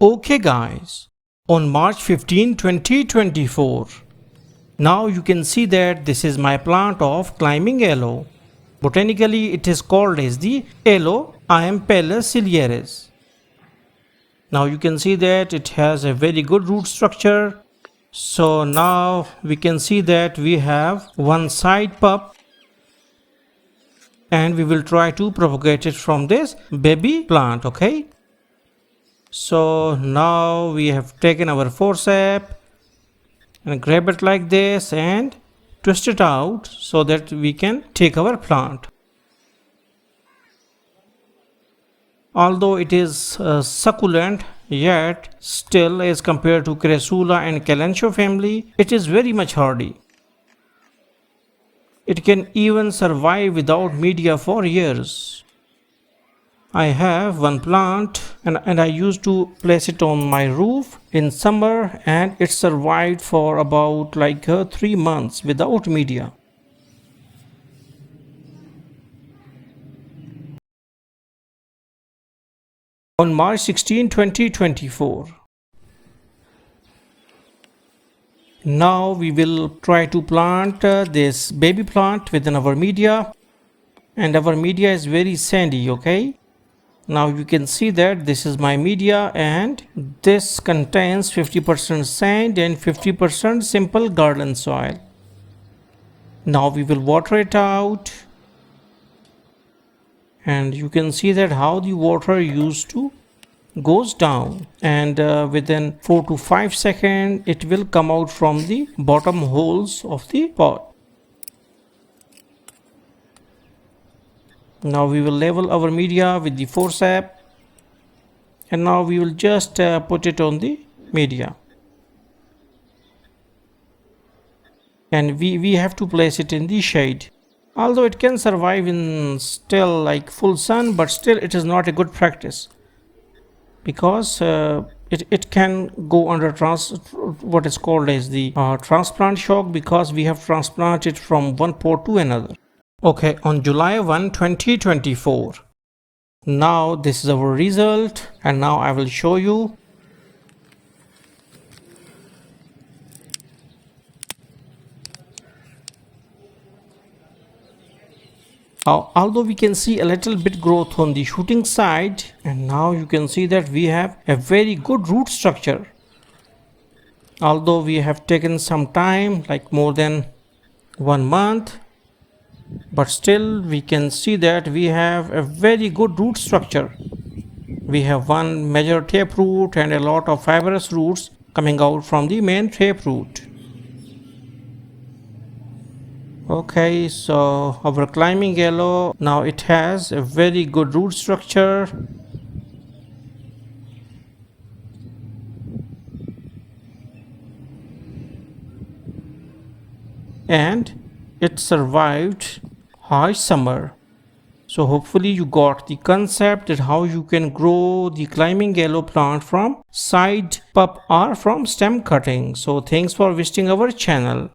Okay guys, on March 15, 2024, now you can see that this is my plant of climbing aloe. Botanically it is called as the Aloiampelos ciliaris. Now you can see that it has a very good root structure. So now we can see that we have one side pup and we will try to propagate it from this baby plant, okay? So now we have taken our forceps and grab it like this and twist it out so that we can take our plant. Although it is succulent, yet still as compared to Crassula and Kalanchoe family, it is very much hardy. It can even survive without media for years. I have one plant and I used to place it on my roof in summer and it survived for about 3 months without media. On March 16, 2024. Now we will try to plant this baby plant within our media, and our media is very sandy, okay? Now you can see that this is my media and this contains 50% sand and 50% simple garden soil. Now we will water it out and you can see that how the water used to goes down, and within 4 to 5 seconds it will come out from the bottom holes of the pot. Now we will level our media with the forceps and now we will just put it on the media, and we have to place it in the shade. Although it can survive in still full sun, but still it is not a good practice because it can go under what is called as the transplant shock, because we have transplanted from one pot to another. Okay, on July 1, 2024. Now this is our result and now I will show you. Although we can see a little bit growth on the shooting side, and now you can see that we have a very good root structure. Although we have taken some time, like more than 1 month, but still we can see that we have a very good root structure. We have one major taproot and a lot of fibrous roots coming out from the main taproot. Okay, so our climbing aloe, now it has a very good root structure. And it survived harsh summer. So hopefully you got the concept that how you can grow the climbing aloe plant from side pup or from stem cutting. So thanks for visiting our channel.